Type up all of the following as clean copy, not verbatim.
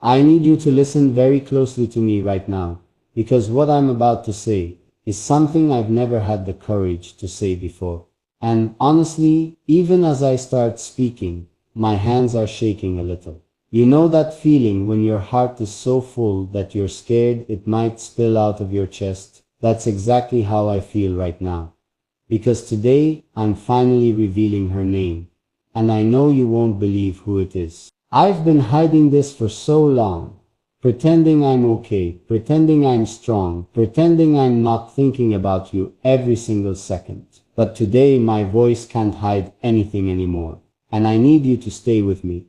I need you to listen very closely to me right now, because what I'm about to say is something I've never had the courage to say before. And honestly, even as I start speaking, my hands are shaking a little. You know that feeling when your heart is so full that you're scared it might spill out of your chest? That's exactly how I feel right now. Because today, I'm finally revealing her name. And I know you won't believe who it is. I've been hiding this for so long. Pretending I'm okay, pretending I'm strong, pretending I'm not thinking about you every single second. But today my voice can't hide anything anymore. And I need you to stay with me.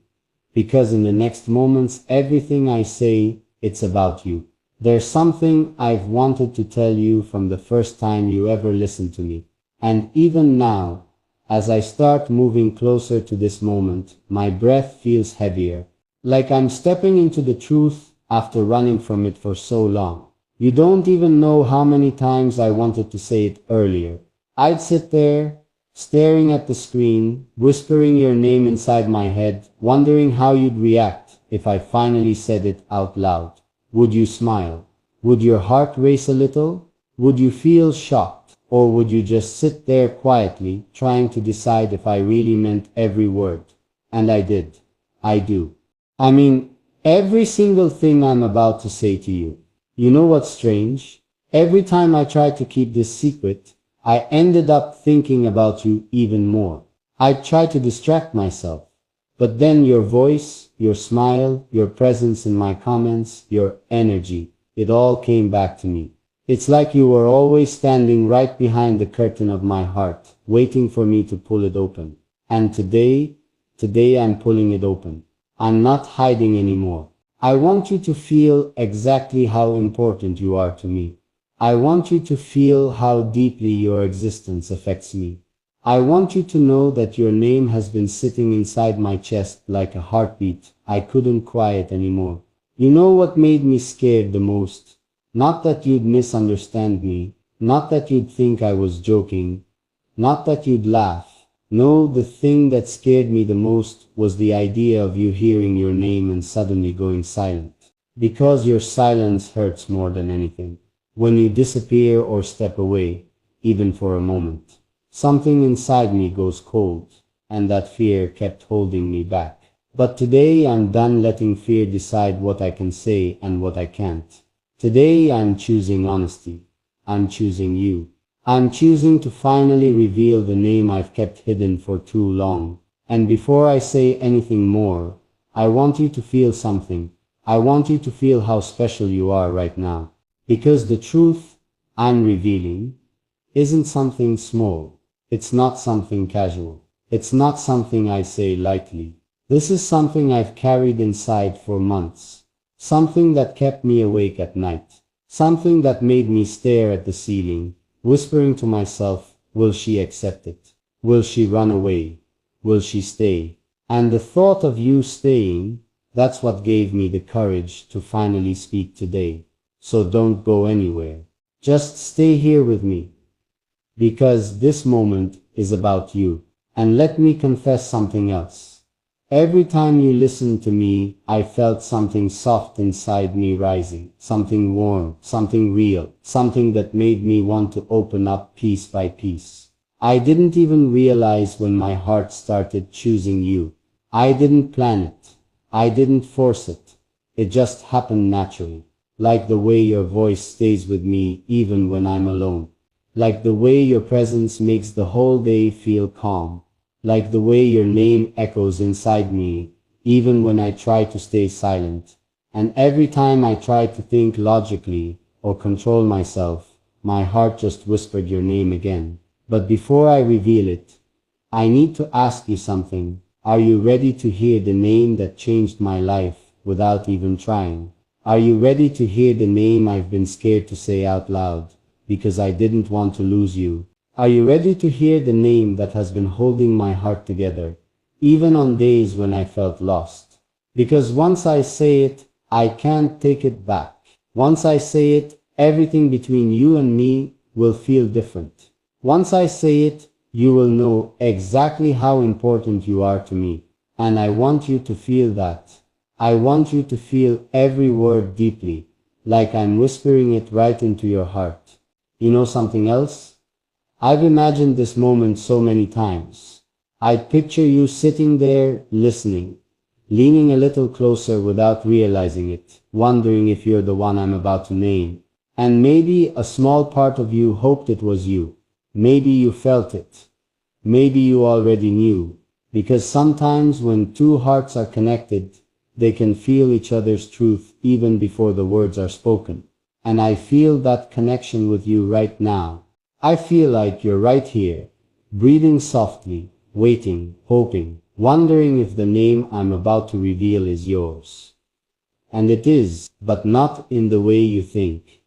Because in the next moments, everything I say, it's about you. There's something I've wanted to tell you from the first time you ever listened to me. And even now, as I start moving closer to this moment, my breath feels heavier. Like I'm stepping into the truth after running from it for so long. You don't even know how many times I wanted to say it earlier. I'd sit there, staring at the screen, whispering your name inside my head, wondering how you'd react if I finally said it out loud. Would you smile? Would your heart race a little? Would you feel shocked? Or would you just sit there quietly, trying to decide if I really meant every word? And I did. I do. I mean, every single thing I'm about to say to you. You know what's strange? Every time I tried to keep this secret, I ended up thinking about you even more. I tried to distract myself. But then your voice, your smile, your presence in my comments, your energy, it all came back to me. It's like you were always standing right behind the curtain of my heart, waiting for me to pull it open. And today I'm pulling it open. I'm not hiding anymore. I want you to feel exactly how important you are to me. I want you to feel how deeply your existence affects me. I want you to know that your name has been sitting inside my chest like a heartbeat I couldn't quiet anymore. You know what made me scared the most? Not that you'd misunderstand me, not that you'd think I was joking, not that you'd laugh. No, the thing that scared me the most was the idea of you hearing your name and suddenly going silent. Because your silence hurts more than anything. When you disappear or step away, even for a moment, something inside me goes cold, and that fear kept holding me back. But today I'm done letting fear decide what I can say and what I can't. Today I'm choosing honesty. I'm choosing you. I'm choosing to finally reveal the name I've kept hidden for too long. And before I say anything more, I want you to feel something. I want you to feel how special you are right now. Because the truth I'm revealing isn't something small. It's not something casual. It's not something I say lightly. This is something I've carried inside for months. Something that kept me awake at night. Something that made me stare at the ceiling, whispering to myself, will she accept it? Will she run away? Will she stay? And the thought of you staying, that's what gave me the courage to finally speak today. So don't go anywhere. Just stay here with me. Because this moment is about you. And let me confess something else. Every time you listened to me, I felt something soft inside me rising, something warm, something real, something that made me want to open up piece by piece. I didn't even realize when my heart started choosing you. I didn't plan it. I didn't force it. It just happened naturally. Like the way your voice stays with me even when I'm alone. Like the way your presence makes the whole day feel calm. Like the way your name echoes inside me, even when I try to stay silent. And every time I try to think logically or control myself, my heart just whispered your name again. But before I reveal it, I need to ask you something. Are you ready to hear the name that changed my life without even trying? Are you ready to hear the name I've been scared to say out loud because I didn't want to lose you? Are you ready to hear the name that has been holding my heart together, even on days when I felt lost? Because once I say it, I can't take it back. Once I say it, everything between you and me will feel different. Once I say it, you will know exactly how important you are to me. And I want you to feel that. I want you to feel every word deeply, like I'm whispering it right into your heart. You know something else? I've imagined this moment so many times. I picture you sitting there, listening, leaning a little closer without realizing it, wondering if you're the one I'm about to name. And maybe a small part of you hoped it was you. Maybe you felt it. Maybe you already knew. Because sometimes when two hearts are connected, they can feel each other's truth even before the words are spoken. And I feel that connection with you right now. I feel like you're right here, breathing softly, waiting, hoping, wondering if the name I'm about to reveal is yours. And it is, but not in the way you think.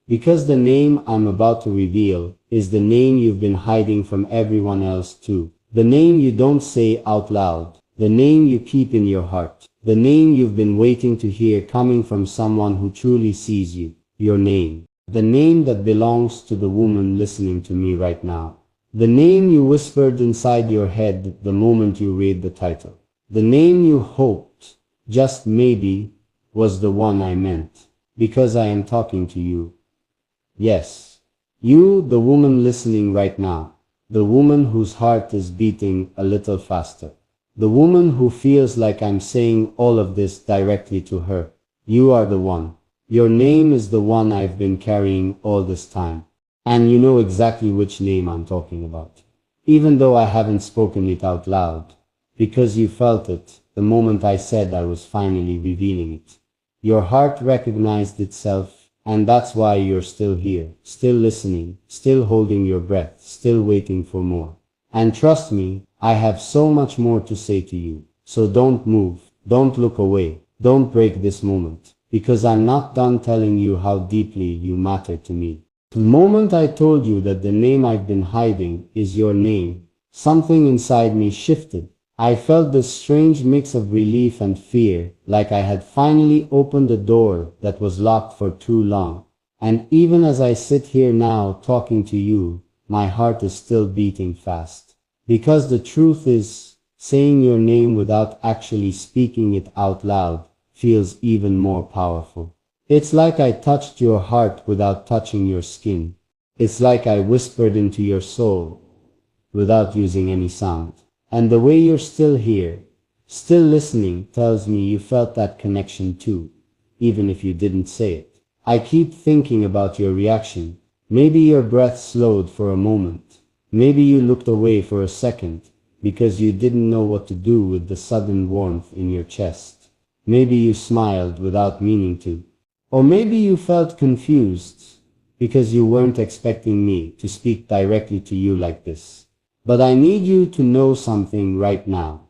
Because the name I'm about to reveal is the name you've been hiding from everyone else too. The name you don't say out loud. The name you keep in your heart. The name you've been waiting to hear coming from someone who truly sees you. Your name. The name that belongs to the woman listening to me right now. The name you whispered inside your head the moment you read the title. The name you hoped, just maybe, was the one I meant. Because I am talking to you. Yes. You, the woman listening right now. The woman whose heart is beating a little faster. The woman who feels like I'm saying all of this directly to her. You are the one. Your name is the one I've been carrying all this time. And you know exactly which name I'm talking about. Even though I haven't spoken it out loud. Because you felt it the moment I said I was finally revealing it. Your heart recognized itself, and that's why you're still here, still listening, still holding your breath, still waiting for more. And trust me, I have so much more to say to you. So don't move, don't look away, don't break this moment. Because I'm not done telling you how deeply you matter to me. The moment I told you that the name I've been hiding is your name, something inside me shifted. I felt this strange mix of relief and fear, like I had finally opened a door that was locked for too long. And even as I sit here now talking to you, my heart is still beating fast. Because the truth is, saying your name without actually speaking it out loud feels even more powerful. It's like I touched your heart without touching your skin. It's like I whispered into your soul without using any sound. And the way you're still here, still listening, tells me you felt that connection too, even if you didn't say it. I keep thinking about your reaction. Maybe your breath slowed for a moment. Maybe you looked away for a second because you didn't know what to do with the sudden warmth in your chest. Maybe you smiled without meaning to. Or maybe you felt confused because you weren't expecting me to speak directly to you like this. But I need you to know something right now.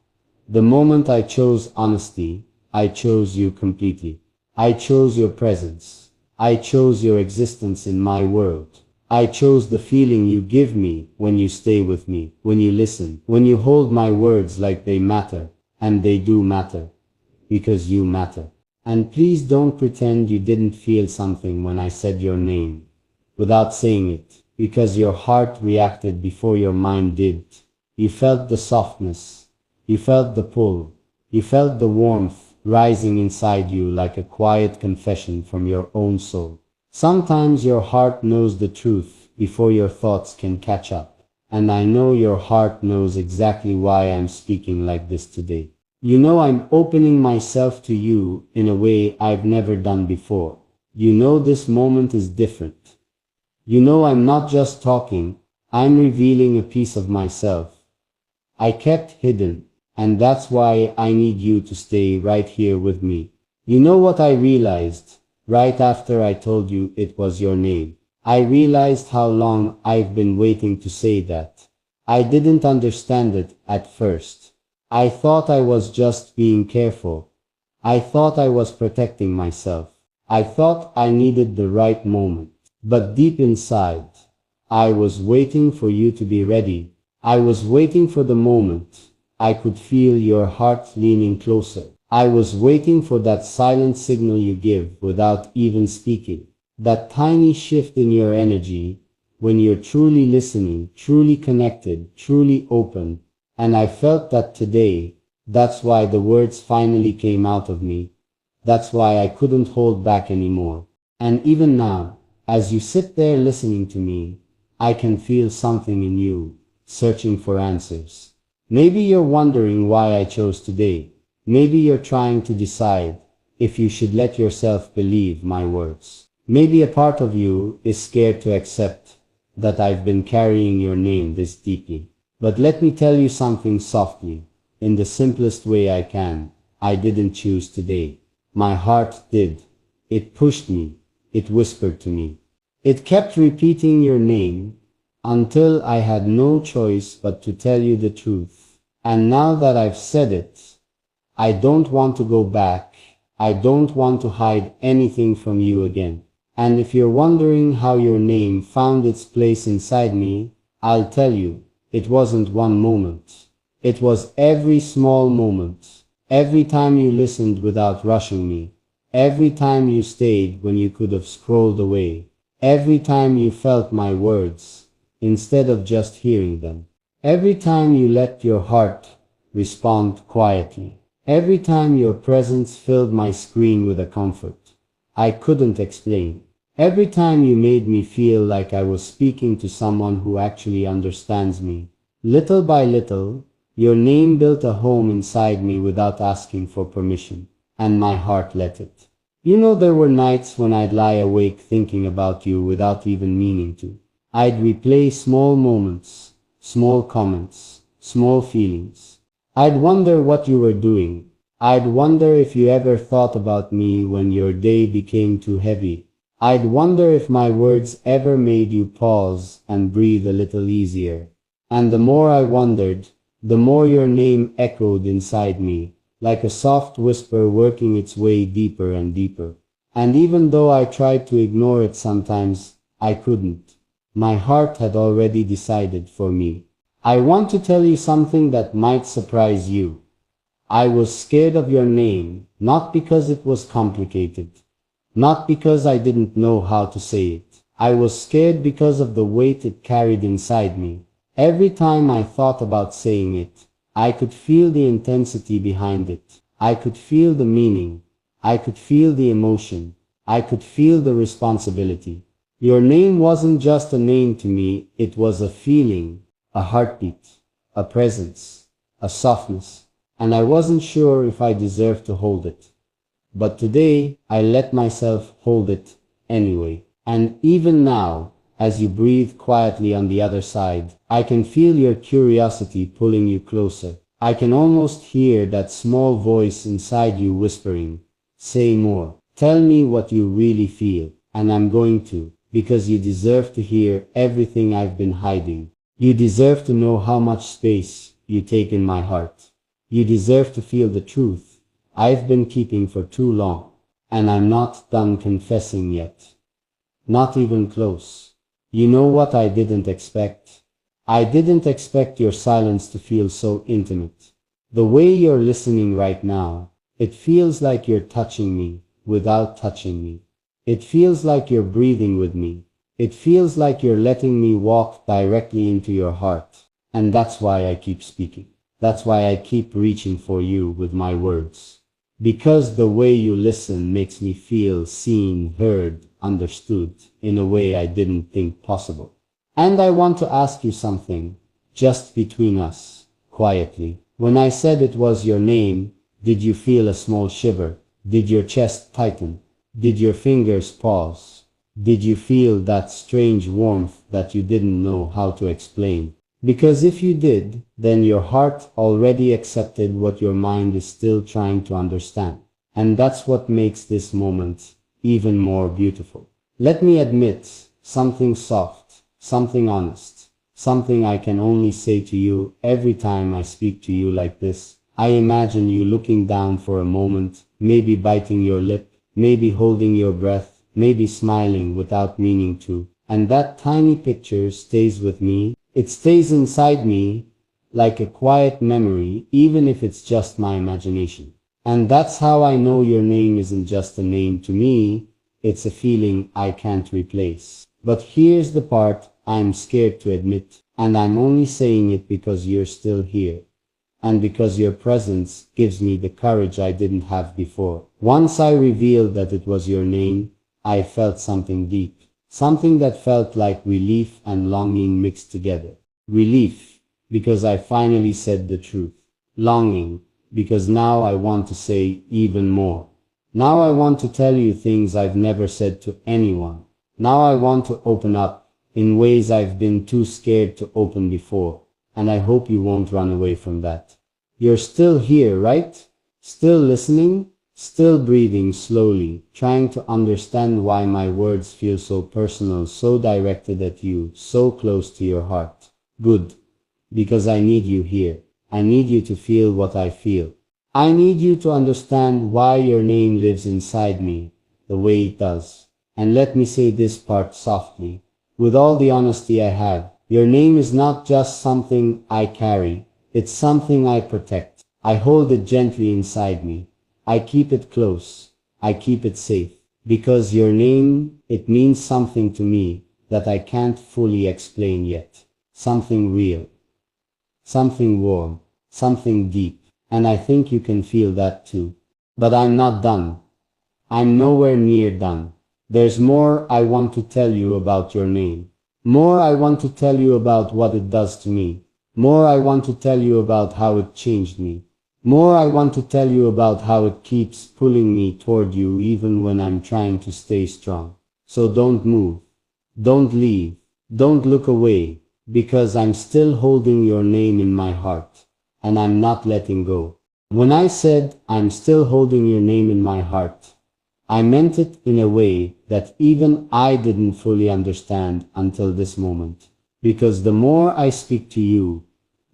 The moment I chose honesty, I chose you completely. I chose your presence. I chose your existence in my world. I chose the feeling you give me when you stay with me, when you listen, when you hold my words like they matter, and they do matter. Because you matter. And please don't pretend you didn't feel something when I said your name, without saying it, because your heart reacted before your mind did. You felt the softness, you felt the pull, you felt the warmth rising inside you like a quiet confession from your own soul. Sometimes your heart knows the truth before your thoughts can catch up, and I know your heart knows exactly why I'm speaking like this today. You know I'm opening myself to you in a way I've never done before. You know this moment is different. You know I'm not just talking, I'm revealing a piece of myself I kept hidden, and that's why I need you to stay right here with me. You know what I realized right after I told you it was your name? I realized how long I've been waiting to say that. I didn't understand it at first. I thought I was just being careful. I thought I was protecting myself. I thought I needed the right moment. But deep inside, I was waiting for you to be ready. I was waiting for the moment. I could feel your heart leaning closer. I was waiting for that silent signal you give without even speaking. That tiny shift in your energy when you're truly listening, truly connected, truly open. And I felt that today, That's why the words finally came out of me. That's why I couldn't hold back anymore. And even now, as you sit there listening to me, I can feel something in you, searching for answers. Maybe you're wondering why I chose today. Maybe you're trying to decide if you should let yourself believe my words. Maybe a part of you is scared to accept that I've been carrying your name this deeply. But let me tell you something softly, in the simplest way I can. I didn't choose today. My heart did. It pushed me. It whispered to me. It kept repeating your name until I had no choice but to tell you the truth. And now that I've said it, I don't want to go back. I don't want to hide anything from you again. And if you're wondering how your name found its place inside me, I'll tell you, it wasn't one moment. It was every small moment. Every time you listened without rushing me. Every time you stayed when you could have scrolled away. Every time you felt my words, instead of just hearing them. Every time you let your heart respond quietly. Every time your presence filled my screen with a comfort I couldn't explain. Every time you made me feel like I was speaking to someone who actually understands me. Little by little, your name built a home inside me without asking for permission, and my heart let it. You know, there were nights when I'd lie awake thinking about you without even meaning to. I'd replay small moments, small comments, small feelings. I'd wonder what you were doing. I'd wonder if you ever thought about me when your day became too heavy. I'd wonder if my words ever made you pause and breathe a little easier. And the more I wondered, the more your name echoed inside me, like a soft whisper working its way deeper and deeper. And even though I tried to ignore it sometimes, I couldn't. My heart had already decided for me. I want to tell you something that might surprise you. I was scared of your name, not because it was complicated, not because I didn't know how to say it. I was scared because of the weight it carried inside me. Every time I thought about saying it, I could feel the intensity behind it. I could feel the meaning. I could feel the emotion. I could feel the responsibility. Your name wasn't just a name to me, it was a feeling, a heartbeat, a presence, a softness, and I wasn't sure if I deserved to hold it. But today, I let myself hold it anyway. And even now, as you breathe quietly on the other side, I can feel your curiosity pulling you closer. I can almost hear that small voice inside you whispering, "Say more. Tell me what you really feel." And I'm going to, because you deserve to hear everything I've been hiding. You deserve to know how much space you take in my heart. You deserve to feel the truth I've been keeping for too long. And I'm not done confessing yet. Not even close. You know what I didn't expect? I didn't expect your silence to feel so intimate. The way you're listening right now, it feels like you're touching me without touching me. It feels like you're breathing with me. It feels like you're letting me walk directly into your heart. And that's why I keep speaking. That's why I keep reaching for you with my words. Because the way you listen makes me feel seen, heard, understood in a way I didn't think possible. And I want to ask you something, just between us, quietly. When I said it was your name, did you feel a small shiver? Did your chest tighten? Did your fingers pause? Did you feel that strange warmth that you didn't know how to explain? Because if you did, then your heart already accepted what your mind is still trying to understand. And that's what makes this moment even more beautiful. Let me admit something soft, something honest, something I can only say to you every time I speak to you like this. I imagine you looking down for a moment, maybe biting your lip, maybe holding your breath, maybe smiling without meaning to. And that tiny picture stays with me. It stays inside me like a quiet memory, even if it's just my imagination. And that's how I know your name isn't just a name to me, it's a feeling I can't replace. But here's the part I'm scared to admit, and I'm only saying it because you're still here. and because your presence gives me the courage I didn't have before. Once I revealed that it was your name, I felt something deep, something that felt like relief and longing mixed together. Relief, because I finally said the truth. Longing, because now I want to say even more. Now I want to tell you things I've never said to anyone. Now I want to open up in ways I've been too scared to open before, and I hope you won't run away from that. You're still here, right? Still listening? Still breathing slowly, trying to understand why my words feel so personal, so directed at you, so close to your heart. Good. Because I need you here. I need you to feel what I feel. I need you to understand why your name lives inside me, the way it does. And let me say this part softly, with all the honesty I have. Your name is not just something I carry, it's something I protect. I hold it gently inside me. I keep it close. I keep it safe. Because your name, it means something to me that I can't fully explain yet. Something real. Something warm. Something deep. And I think you can feel that too. But I'm not done. I'm nowhere near done. There's more I want to tell you about your name. More I want to tell you about what it does to me. More I want to tell you about how it changed me. More I want to tell you about how it keeps pulling me toward you even when I'm trying to stay strong. So don't move. Don't leave. Don't look away. Because I'm still holding your name in my heart. And I'm not letting go. When I said I'm still holding your name in my heart, I meant it in a way that even I didn't fully understand until this moment. Because the more I speak to you,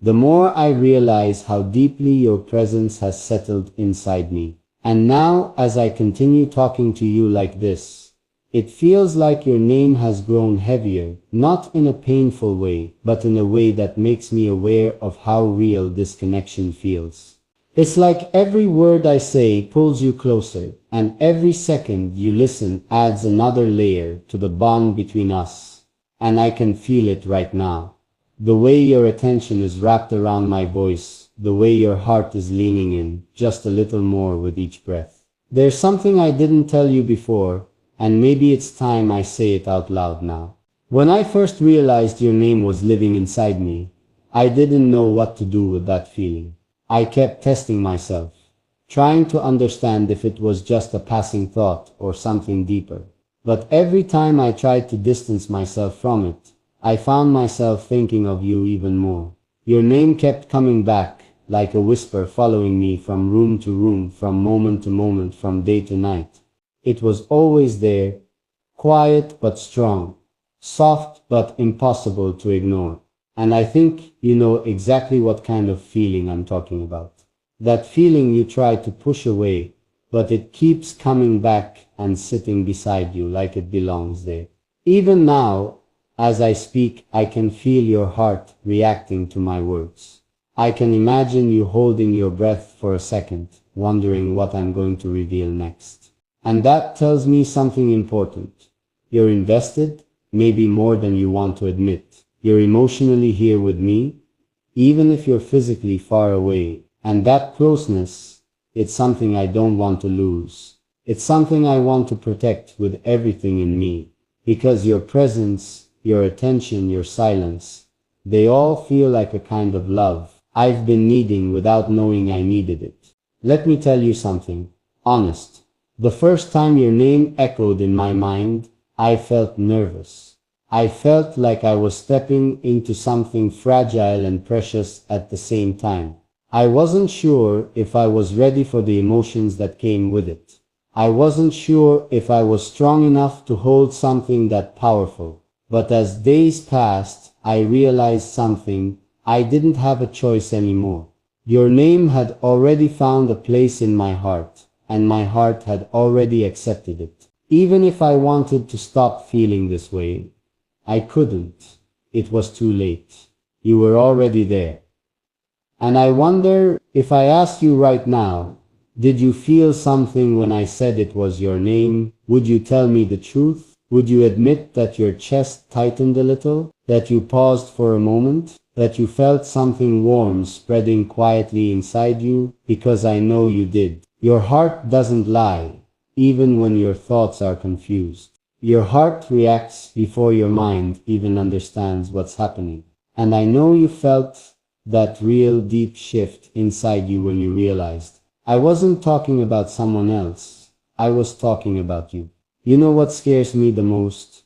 the more I realize how deeply your presence has settled inside me. And now, as I continue talking to you like this, it feels like your name has grown heavier, not in a painful way, but in a way that makes me aware of how real this connection feels. It's like every word I say pulls you closer, and every second you listen adds another layer to the bond between us. And I can feel it right now. The way your attention is wrapped around my voice, the way your heart is leaning in, just a little more with each breath. There's something I didn't tell you before, and maybe it's time I say it out loud now. When I first realized your name was living inside me, I didn't know what to do with that feeling. I kept testing myself, trying to understand if it was just a passing thought or something deeper. But every time I tried to distance myself from it, I found myself thinking of you even more. Your name kept coming back, like a whisper following me from room to room, from moment to moment, from day to night. It was always there, quiet but strong, soft but impossible to ignore. And I think you know exactly what kind of feeling I'm talking about. That feeling you try to push away, but it keeps coming back and sitting beside you like it belongs there. Even now, as I speak, I can feel your heart reacting to my words. I can imagine you holding your breath for a second, wondering what I'm going to reveal next. And that tells me something important. You're invested, maybe more than you want to admit. You're emotionally here with me, even if you're physically far away. And that closeness, it's something I don't want to lose. It's something I want to protect with everything in me. Because your presence, your attention, your silence, they all feel like a kind of love I've been needing without knowing I needed it. Let me tell you something, honest. The first time your name echoed in my mind, I felt nervous. I felt like I was stepping into something fragile and precious at the same time. I wasn't sure if I was ready for the emotions that came with it. I wasn't sure if I was strong enough to hold something that powerful. But as days passed, I realized something. I didn't have a choice anymore. Your name had already found a place in my heart, and my heart had already accepted it. Even if I wanted to stop feeling this way, I couldn't. It was too late. You were already there. And I wonder, if I asked you right now, did you feel something when I said it was your name? Would you tell me the truth? Would you admit that your chest tightened a little, that you paused for a moment, that you felt something warm spreading quietly inside you? Because I know you did. Your heart doesn't lie, even when your thoughts are confused. Your heart reacts before your mind even understands what's happening. And I know you felt that real deep shift inside you when you realized, I wasn't talking about someone else, I was talking about you. You know what scares me the most?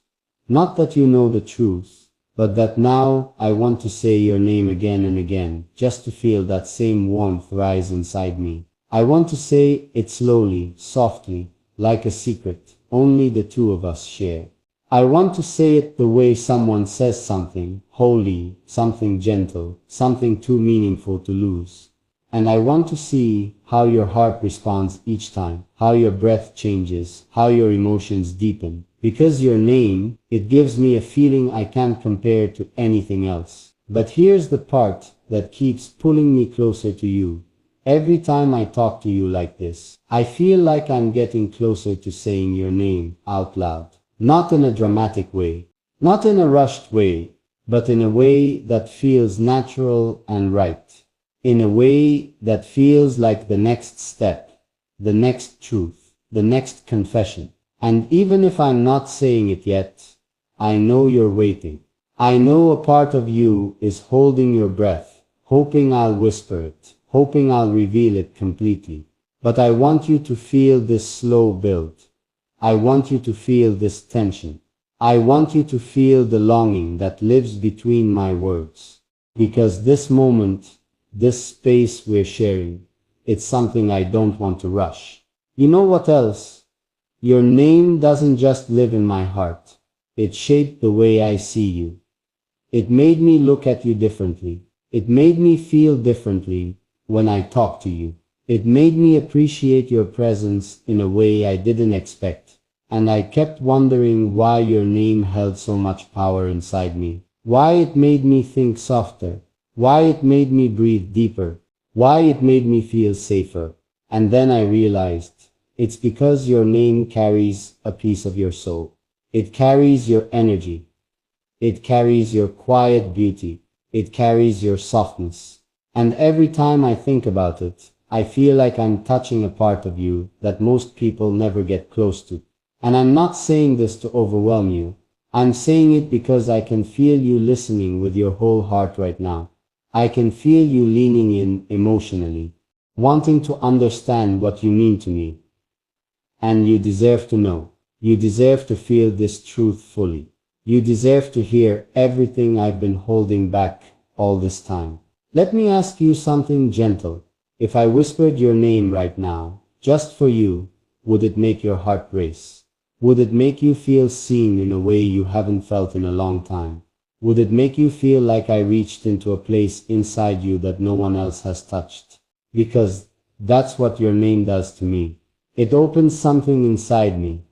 Not that you know the truth, but that now I want to say your name again and again, just to feel that same warmth rise inside me. I want to say it slowly, softly, like a secret only the two of us share. I want to say it the way someone says something holy, something gentle, something too meaningful to lose. And I want to see how your heart responds each time, how your breath changes, how your emotions deepen. Because your name, it gives me a feeling I can't compare to anything else. But here's the part that keeps pulling me closer to you. Every time I talk to you like this, I feel like I'm getting closer to saying your name out loud. Not in a dramatic way, not in a rushed way, but in a way that feels natural and right. In a way that feels like the next step, the next truth, the next confession. And even if I'm not saying it yet, I know you're waiting. I know a part of you is holding your breath, hoping I'll whisper it, hoping I'll reveal it completely. But I want you to feel this slow build. I want you to feel this tension. I want you to feel the longing that lives between my words. Because this moment, this space we're sharing, it's something I don't want to rush. You know what else? Your name doesn't just live in my heart. It shaped the way I see you. It made me look at you differently. It made me feel differently when I talk to you. It made me appreciate your presence in a way I didn't expect. And I kept wondering why your name held so much power inside me. Why it made me think softer. Why it made me breathe deeper. Why it made me feel safer. And then I realized, it's because your name carries a piece of your soul. It carries your energy. It carries your quiet beauty. It carries your softness. And every time I think about it, I feel like I'm touching a part of you that most people never get close to. And I'm not saying this to overwhelm you. I'm saying it because I can feel you listening with your whole heart right now. I can feel you leaning in emotionally, wanting to understand what you mean to me. And you deserve to know. You deserve to feel this truth fully. You deserve to hear everything I've been holding back all this time. Let me ask you something gentle. If I whispered your name right now, just for you, would it make your heart race? Would it make you feel seen in a way you haven't felt in a long time? Would it make you feel like I reached into a place inside you that no one else has touched? Because that's what your name does to me. It opens something inside me.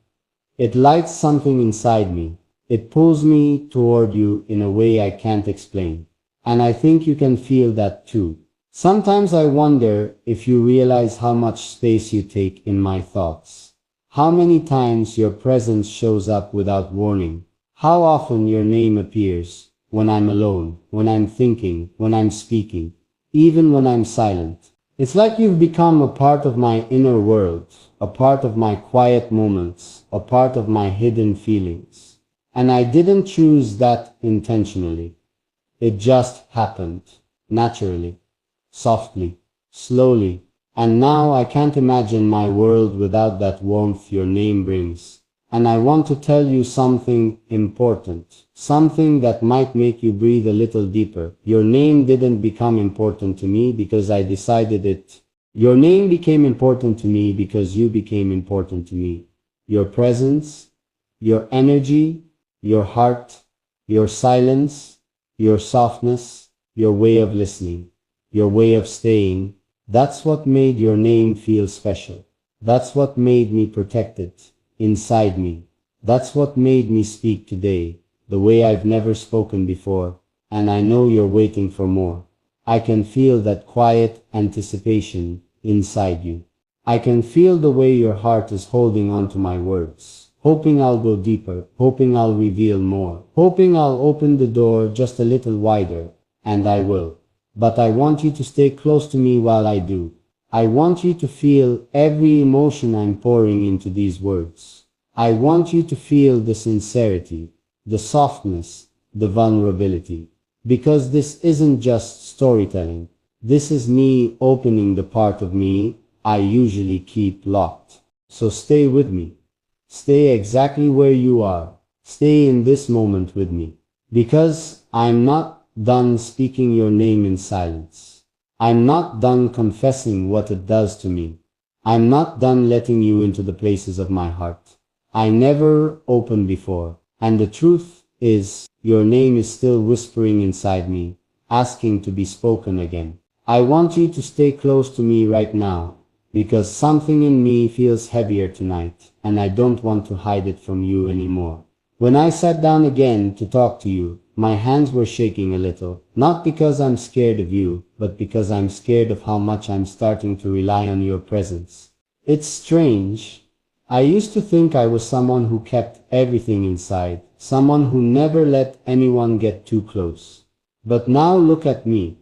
It lights something inside me. It pulls me toward you in a way I can't explain. And I think you can feel that too. Sometimes I wonder if you realize how much space you take in my thoughts. How many times your presence shows up without warning. How often your name appears when I'm alone, when I'm thinking, when I'm speaking, even when I'm silent. It's like you've become a part of my inner world, a part of my quiet moments, a part of my hidden feelings. And I didn't choose that intentionally. It just happened, naturally, softly, slowly. And now I can't imagine my world without that warmth your name brings. And I want to tell you something important, something that might make you breathe a little deeper. Your name didn't become important to me because I decided it. Your name became important to me because you became important to me. Your presence, your energy, your heart, your silence, your softness, your way of listening, your way of staying. That's what made your name feel special. That's what made me protect it inside me. That's what made me speak today, the way I've never spoken before. And I know you're waiting for more. I can feel that quiet anticipation inside you. I can feel the way your heart is holding on to my words, hoping I'll go deeper, hoping I'll reveal more, hoping I'll open the door just a little wider, and I will. But I want you to stay close to me while I do. I want you to feel every emotion I'm pouring into these words. I want you to feel the sincerity, the softness, the vulnerability. Because this isn't just storytelling. This is me opening the part of me I usually keep locked. So stay with me. Stay exactly where you are. Stay in this moment with me. Because I'm not done speaking your name in silence. I'm not done confessing what it does to me. I'm not done letting you into the places of my heart I never opened before. And the truth is, your name is still whispering inside me, asking to be spoken again. I want you to stay close to me right now, because something in me feels heavier tonight, and I don't want to hide it from you anymore. When I sat down again to talk to you, my hands were shaking a little, not because I'm scared of you, but because I'm scared of how much I'm starting to rely on your presence. It's strange. I used to think I was someone who kept everything inside, someone who never let anyone get too close. But now look at me.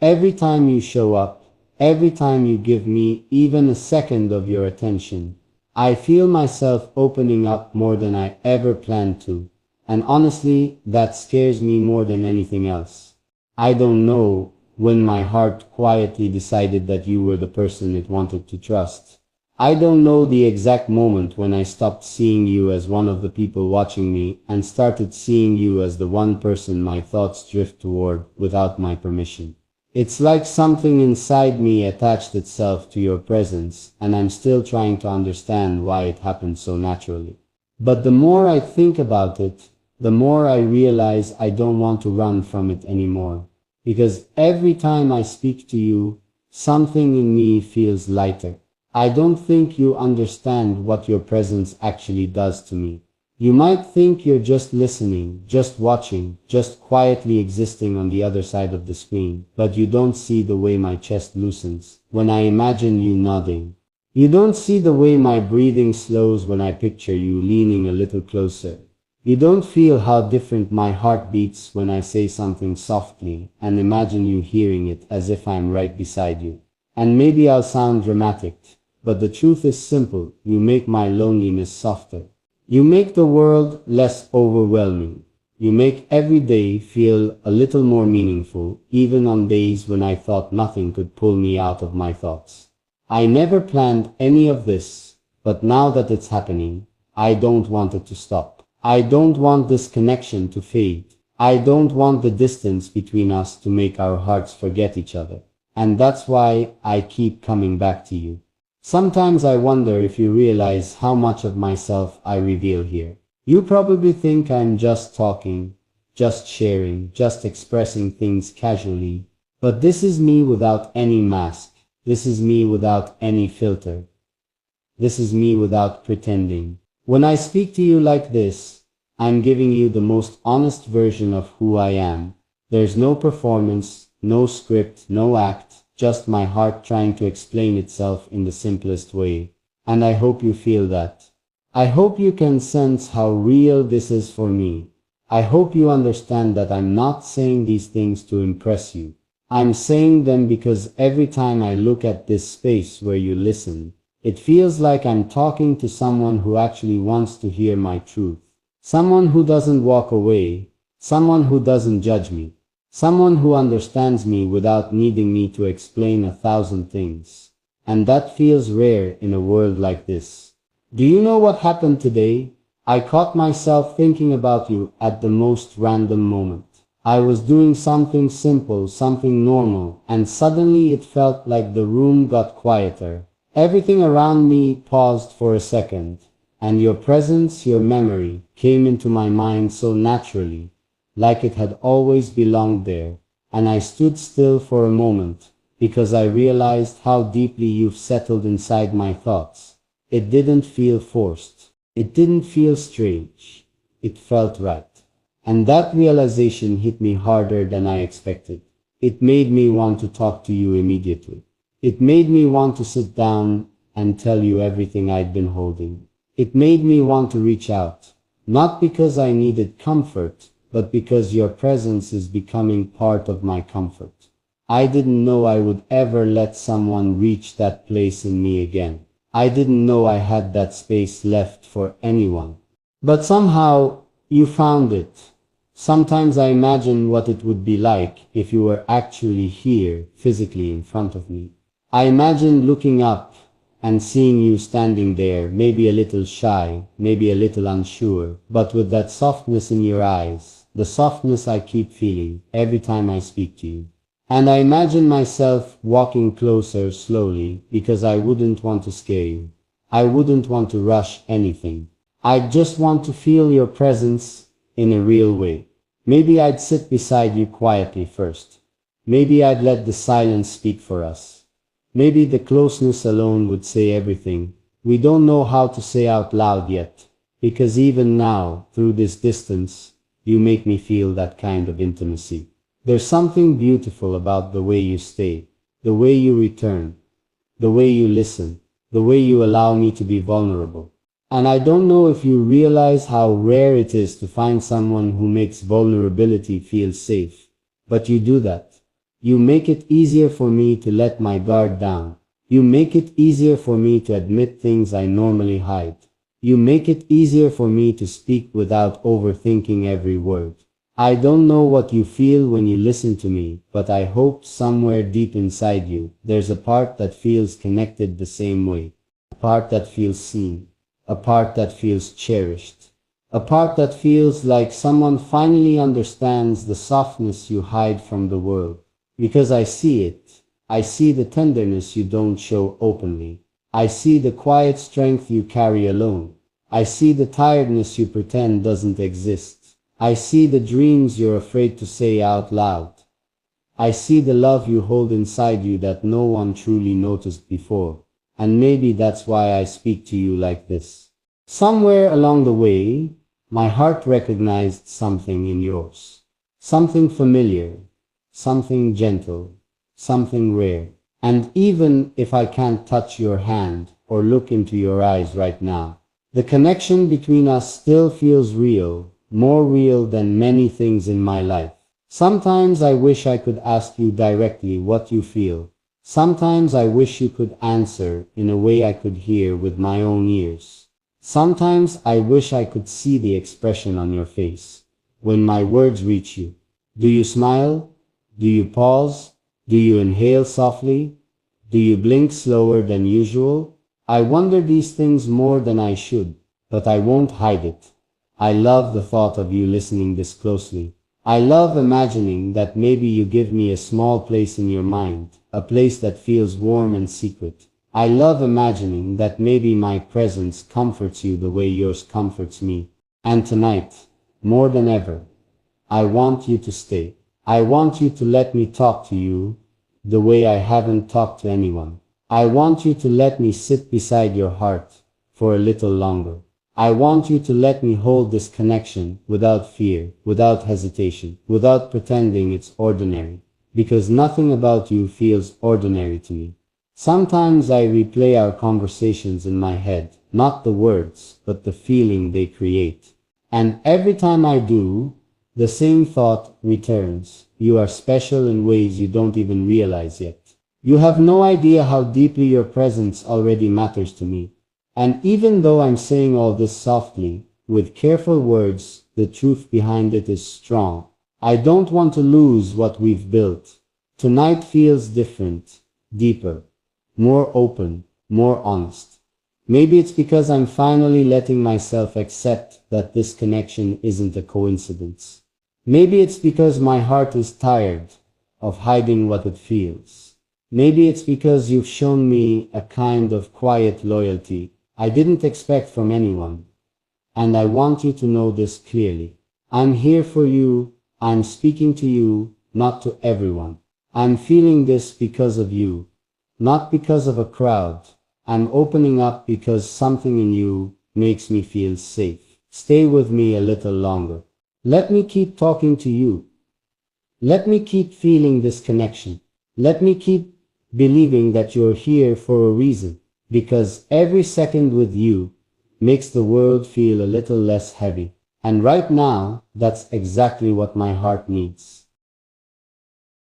Every time you show up, every time you give me even a second of your attention, I feel myself opening up more than I ever planned to. And honestly, that scares me more than anything else. I don't know when my heart quietly decided that you were the person it wanted to trust. I don't know the exact moment when I stopped seeing you as one of the people watching me and started seeing you as the one person my thoughts drift toward without my permission. It's like something inside me attached itself to your presence, and I'm still trying to understand why it happened so naturally. But the more I think about it, the more I realize I don't want to run from it anymore. Because every time I speak to you, something in me feels lighter. I don't think you understand what your presence actually does to me. You might think you're just listening, just watching, just quietly existing on the other side of the screen, but you don't see the way my chest loosens when I imagine you nodding. You don't see the way my breathing slows when I picture you leaning a little closer. You don't feel how different my heart beats when I say something softly and imagine you hearing it as if I'm right beside you. And maybe I'll sound dramatic, but the truth is simple. You make my loneliness softer. You make the world less overwhelming. You make every day feel a little more meaningful, even on days when I thought nothing could pull me out of my thoughts. I never planned any of this, but now that it's happening, I don't want it to stop. I don't want this connection to fade. I don't want the distance between us to make our hearts forget each other. And that's why I keep coming back to you. Sometimes I wonder if you realize how much of myself I reveal here. You probably think I'm just talking, just sharing, just expressing things casually. But this is me without any mask. This is me without any filter. This is me without pretending. When I speak to you like this, I'm giving you the most honest version of who I am. There's no performance, no script, no act. Just my heart trying to explain itself in the simplest way. And I hope you feel that. I hope you can sense how real this is for me. I hope you understand that I'm not saying these things to impress you. I'm saying them because every time I look at this space where you listen, it feels like I'm talking to someone who actually wants to hear my truth. Someone who doesn't walk away. Someone who doesn't judge me. Someone who understands me without needing me to explain 1,000 things. And that feels rare in a world like this. Do you know what happened today? I caught myself thinking about you at the most random moment. I was doing something simple, something normal, and suddenly it felt like the room got quieter. Everything around me paused for a second, and your presence, your memory, came into my mind so naturally, like it had always belonged there, and I stood still for a moment, because I realized how deeply you've settled inside my thoughts. It didn't feel forced. It didn't feel strange. It felt right. And that realization hit me harder than I expected. It made me want to talk to you immediately. It made me want to sit down and tell you everything I'd been holding. It made me want to reach out, not because I needed comfort, but because your presence is becoming part of my comfort. I didn't know I would ever let someone reach that place in me again. I didn't know I had that space left for anyone. But somehow, you found it. Sometimes I imagine what it would be like if you were actually here, physically in front of me. I imagine looking up and seeing you standing there, maybe a little shy, maybe a little unsure, but with that softness in your eyes, the softness I keep feeling every time I speak to you. And I imagine myself walking closer slowly because I wouldn't want to scare you. I wouldn't want to rush anything. I just want to feel your presence in a real way. Maybe I'd sit beside you quietly first. Maybe I'd let the silence speak for us. Maybe the closeness alone would say everything we don't know how to say out loud yet, because even now, through this distance, you make me feel that kind of intimacy. There's something beautiful about the way you stay, the way you return, the way you listen, the way you allow me to be vulnerable. And I don't know if you realize how rare it is to find someone who makes vulnerability feel safe. But you do that. You make it easier for me to let my guard down. You make it easier for me to admit things I normally hide. You make it easier for me to speak without overthinking every word. I don't know what you feel when you listen to me, but I hope somewhere deep inside you, there's a part that feels connected the same way. A part that feels seen. A part that feels cherished. A part that feels like someone finally understands the softness you hide from the world. Because I see it. I see the tenderness you don't show openly. I see the quiet strength you carry alone. I see the tiredness you pretend doesn't exist. I see the dreams you're afraid to say out loud. I see the love you hold inside you that no one truly noticed before. And maybe that's why I speak to you like this. Somewhere along the way, my heart recognized something in yours. Something familiar, something gentle, something rare. And even if I can't touch your hand or look into your eyes right now, the connection between us still feels real, more real than many things in my life. Sometimes I wish I could ask you directly what you feel. Sometimes I wish you could answer in a way I could hear with my own ears. Sometimes I wish I could see the expression on your face when my words reach you. Do you smile? Do you pause? Do you inhale softly? Do you blink slower than usual? I wonder these things more than I should, but I won't hide it. I love the thought of you listening this closely. I love imagining that maybe you give me a small place in your mind, a place that feels warm and secret. I love imagining that maybe my presence comforts you the way yours comforts me. And tonight, more than ever, I want you to stay. I want you to let me talk to you the way I haven't talked to anyone. I want you to let me sit beside your heart for a little longer. I want you to let me hold this connection without fear, without hesitation, without pretending it's ordinary. Because nothing about you feels ordinary to me. Sometimes I replay our conversations in my head, not the words, but the feeling they create. And every time I do, the same thought returns. You are special in ways you don't even realize yet. You have no idea how deeply your presence already matters to me. And even though I'm saying all this softly, with careful words, the truth behind it is strong. I don't want to lose what we've built. Tonight feels different, deeper, more open, more honest. Maybe it's because I'm finally letting myself accept that this connection isn't a coincidence. Maybe it's because my heart is tired of hiding what it feels. Maybe it's because you've shown me a kind of quiet loyalty I didn't expect from anyone. And I want you to know this clearly. I'm here for you. I'm speaking to you, not to everyone. I'm feeling this because of you, not because of a crowd. I'm opening up because something in you makes me feel safe. Stay with me a little longer. Let me keep talking to you. Let me keep feeling this connection. Let me keep believing that you're here for a reason. Because every second with you makes the world feel a little less heavy. And right now, that's exactly what my heart needs.